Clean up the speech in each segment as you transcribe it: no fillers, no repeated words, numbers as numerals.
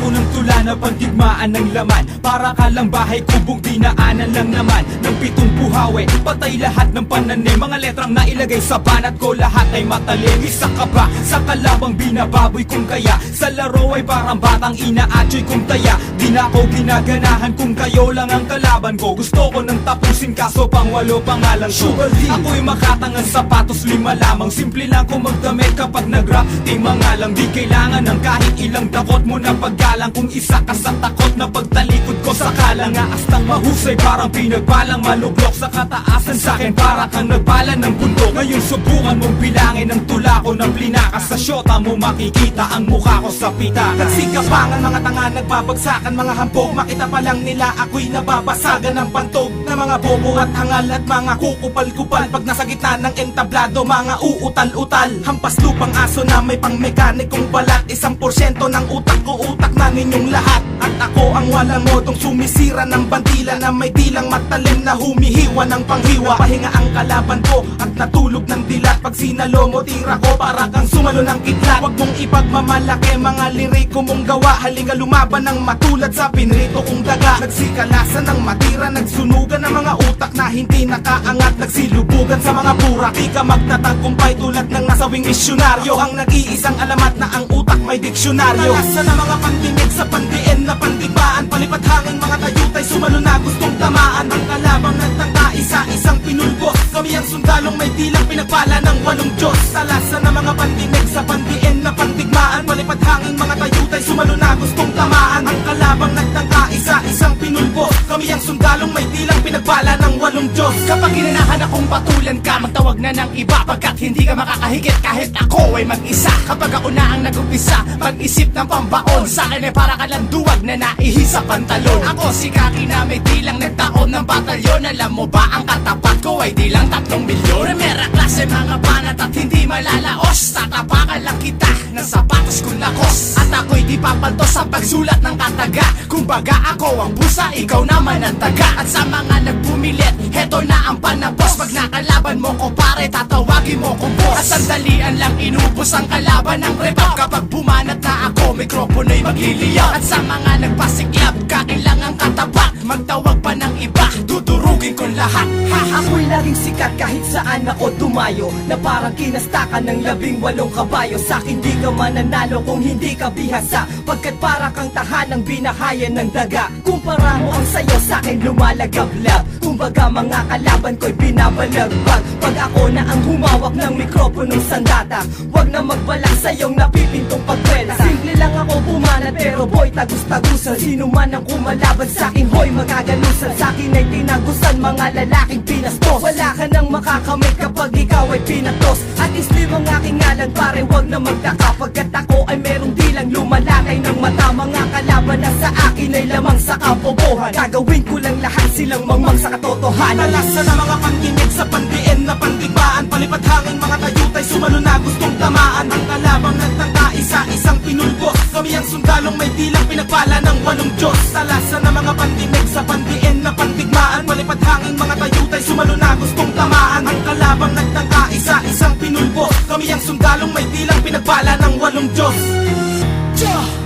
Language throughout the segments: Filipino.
Ako ng tula na pandigmaan ng laman. Para ka lang bahay kubong dinaanan lang naman ng pitong buhawi. Patay lahat ng pananim, mga letrang nailagay sa banat ko, lahat ay matalim. Isa ka ba sa kalabang binababoy kung kaya? Sa laro ay parang batang inaatyoy kung taya. Di na ako ginaganahan kung kayo lang ang kalaban ko. Gusto ko nang tapusin kaso pang walo pangalan ko. Ako'y makatangang sapatos, 5 lamang. Simple lang kung magdamit kapag nag-rap. Di mga lang, di kailangan ng kahit ilang dakot mo na paggalang. Kung isa ka sa takot na pagtalikod ko sa kalangaas ng mahusay, parang pinagbalang maluklok sa kataasan. Sa'kin para kang nagpala ng bundok. Ngayon subukan mong bilangin ang tula ko ng plinakas. Sa syota mo makikita ang mukha ko sa pitaka. Nagsikapangan mga tanga, nagbabagsakan mga hambog. Makita pa lang nila ako'y nababasagan ng pantog na mga bobo at hangal at mga kukupal-kupal. Pag nasa gitna ng entablado, mga uutal-utal. Hampas lupang aso na may pang mekanikong balat. 1% ng utak ko, utak na ninyong lahat. At ako ang walang modong sumisira ng bandila na may dilang matalim na humihiwa ng panghiwa. Pahinga ang kalaban ko at natulog ng dilat. Pag sinalo mo tira ko para kang sumalo ng kidlat. Huwag mong ipagmamalaki mga liriko mong gawa. Halika lumaban ng matulad sa pinrito kong daga. Nagsikalasan ng matira, nagsunugan ng mga utak na hindi nakaangat. Nagsilubugan sa mga pura, di ka magtatagkumpay tulad ng nasawing misyonaryo. Ang nag-iisang alamat na ang utak may diksyonaryo. Nalasan na mga pandinig sa pandiin na pandigbaan. Palipad hangin mga tayutay, sumalo na gustong tamaan. Ang kalabang nagtangka, isa-isang pinulbos. Kami ang sundalong may dilang pinagpala ng 8 Diyos. Talasan na mga pandinig sa pandiin na pandigmaan. Palipad hangin mga tayutay, sumalo na gustong tamaan. Ang kalabang nagtangka, isa-isang pinulbos. Kami ang sundalong may dilang pinagpala ng 8 Diyos. Kapag ginanahan akong patulan ka, magtawag na ng iba. Pagkat hindi ka makakahigit kahit ako ay mag-isa. Kapag ako na ang nag-umpisa, mag-isip ng pambaon. Sa'kin ay para ka lang duwag na naihi sa pantalon. Ako si Kaki na may dilang nagtaon ng batalyon. Alam mo ba ang katapat ko ay dilang 3 milyon. Primera klase mga banat at hindi malalaos. Tatapakan lang kita ng sapatos kong lakos. At ako'y di papalto sa pagsulat ng kataga. Kumbaga ako ang busa, ikaw naman ang taga. At sa mga nagpumilit, heto na ang panapos. Pag nakalaban mo ko pare, tatawagin mo ko boss. At sandalian lang inubos ang kalaban ng repap. Kapag bumanat na ako, mikropono'y magliliyaw. At sa mga nagpasiklab, kain lang ang katapat. Magtawag pa ng iba, dudurugin ko lahat. Ako'y laging sikat kahit saan ako dumayo. Na parang kinastakan ng 18 kabayo. Sa'kin di ka mananalo kung hindi ka bihasa. Pagkat para kang tahanang binahayan ng daga. Kumpara mo ang sayo, sa'kin lumalagablab. Kumbaga mga kalaban ko'y binabalagbag. Pag ako na ang humawak ng mikroponong sandata, wag na magbalak sa iyong napipintong pagkwela. Simple lang ako bumanat pero boy tagus-tagusan. Sino man ang kumalaban sa'kin, hoy magagalusan. Sa'kin ay tinagusan mga lalaking pinastos. Wala ka nang makakamit kapag ikaw ay pinatos. At islim ang aking ngalan pare, wag na magtaka. Pagkat ako ay merong dilang lumalakay ng mata. Mga kalaban na sa akin ay lamang sa kabobohan. Gagawin ko lang lahat silang mangmang sa katotohanan. Nalasan na mga pandinig sa pandiin na pandigbaan. Palipad hangin mga tayutay, sumalo na gustong tamaan. Ang kalabang nagtangka, isa-isang pinulbos. Kami ang sundalong may dilang pinagpala ng 8 Diyos. Talasan na mga pandinig sa pandiin na pandigmaan. Palipad hangin mga tayutay, sumalo na gustong tamaan. Ang kalabang nagtangka, isa-isang pinulbos. Kami ang sundalong may dilang pinagpala ng 8 Diyos.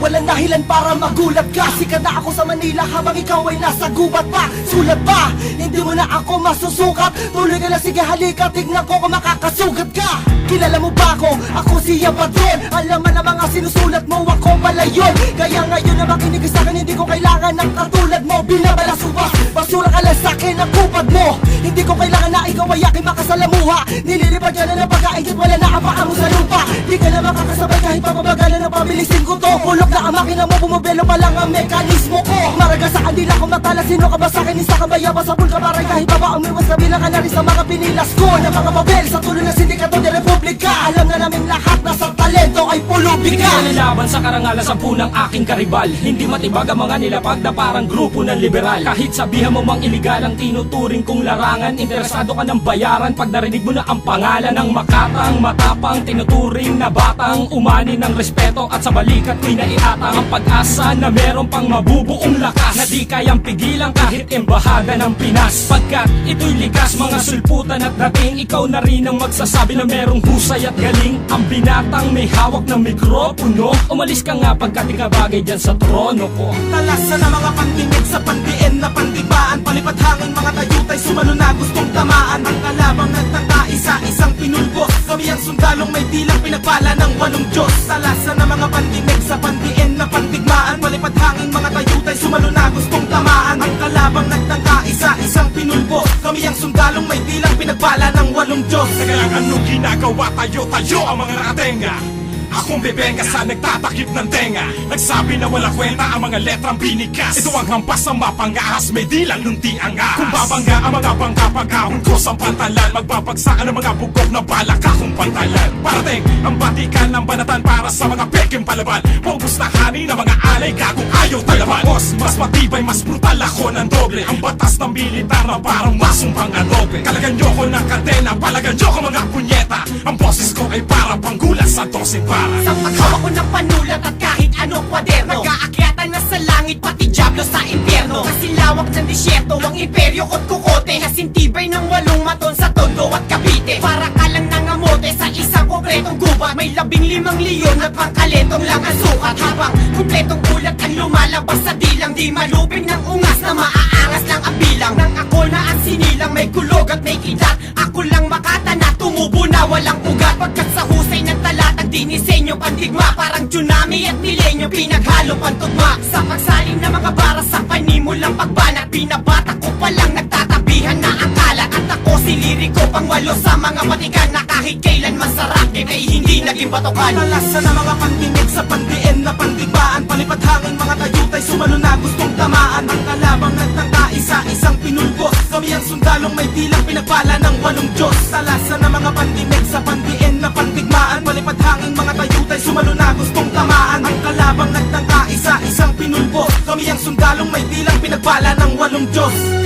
Walang dahilan para magulat ka. Sikat na ako sa Manila habang ikaw ay nasa gubat pa. Sulat pa, hindi mo na ako masusukat. Tuloy ka lang, sige halika, tignan ko kung makakasugat ka. Kilala mo ba ako? Ako si Yapadron. Alam mo na mga sinusulat mo, ako pala yun. Kaya ngayon na makinig sa akin, hindi ko kailangan ng katulad mo. Binabalasubas, basura ka lang sa akin ang kupad mo. Hindi ko kailangan na ikaw ay aking makasalamuha. Nililipad ka na ng pagkaingit, wala na ang paa mo sa lupa. Di ka na makakasabay kahit pamabagalan ng pabilisin ko to. Kulog na ang makina mo, bumabelo pa lang ang mekanismo ko. Maraga sa kandila ko matala, sino ka ba sa akin? Isa ka ba yaba sa bulka maray kahit baba ang miwas na bilang ka na rin sa mga pinilas ko. Na mga babel sa tuloy na sindikato de Republika. Alam na namin lahat na sa talento ay pulubika. Hindi laban sa karangalan sa punang aking karibal. Hindi matibag ang mga nilapag na parang grupo ng liberal. Kahit sabihan mo mang iligal ang tinuturing kong larangan, interesado ka ng bayaran pag narinig mo na ang pangalan ng makatang matapang tinuturing na batang umani ng respeto. At sa balikat ko'y naiatang ang pag-asa na meron pang mabubuong lakas na di kayang pigilan kahit embahada ng Pinas. Pagkat ito'y likas, mga sulputan at dating, ikaw na rin ang magsasabi na merong husay at galing. Ang binatang may hawak na mikropono. Umalis ka nga pagkat di ka bagay dyan sa trono ko. Talasan na mga pandinig sa pandiin na pandibaan. Palipad hangin mga tayutay sumalo na gustong tamaan. Ang kalabang nagtangka isa-isang pinulbos. Kami ang sundalong may dilang pinagpala ng 8 Diyos. Talasan na mga pandinig sa pandiin na pandigmaan. Palipad hangin mga tayutay sumalo na gustong tamaan. Ang kalabang nagtangka isa-isang pinulbos. Kami ang sundalong may dilang pinagpala ng 8 Diyos. Kaya anong ginagawa tayo ang mga nakatenga. Akong bebenga sa nagtatakip ng tenga. Nagsabi na wala kwenta ang mga letrang binikas. Ito ang hampas ng mapangahas, may dilang nunti ang ahas. Kung babangga ang mga bangka pag-ahon ko sa pantalan, magbabagsakan ang mga bugok na balak akong pantalan. Parating ang batikan ng banatan para sa mga peking palaban. Pogos na hani ng mga alay gagong ayaw talaban. Boss, mas matibay, mas brutal ako ng doble. Ang batas ng militar na parang masumpang adobe. Kalagan nyo ko ng kadena, palagan nyo ko mga punyeta. Ang boses ko ay para panggulat sa 12 para. Sa paghawa ko ng panulat at kahit anong kwaderno, nag-aakyatan na sa langit pati dyablo sa impyerno. Kasi lawak ng disyerto ang imperyo ko't kukote. Kasintibay ng 8 maton sa Tondo at Cavite. Para ka lang nangamote sa isang kompletong gubat. May 15 leon at pangkaletong lang ang sukat. Habang kompletong ulat ang lumalabas sa dilang. Di malupig ng ungas na maaangas lang ang bilang. Nang ako na ang sinilang may kulog at may kidat. Ako lang makatana, tumubo na walang ugat. Pagkat sa husay ng talatang dinisenyo pandigma. Parang tsunami at milenyo pinaghalo pantugma. Sa pagsaling na mga bara sa panimulang pagbanat. Binabata ko palang nagtatabihan na ang kalat. At ako si liriko pang 8 sa mga matikan. Na kahit kailan masarap kay hindi naging batokan. Talasan na mga pandinig sa pandiin na pandibaan. Palipad hangin mga tayutay sumalo na gustong tamaan. Ang kalabang nagtangka isa-isang pinulbos. Kami ang sundalong may dilang pinagpala ng 8 Diyos. Talasan na mga pandinig sa pandiin na pandigmaan. Palipad hangin mga tayutay sumalo na gustong tamaan. Ang kalabang nagtangka isa-isang pinulbos. Kami ang sundalong may dilang pinagpala ng 8 Diyos.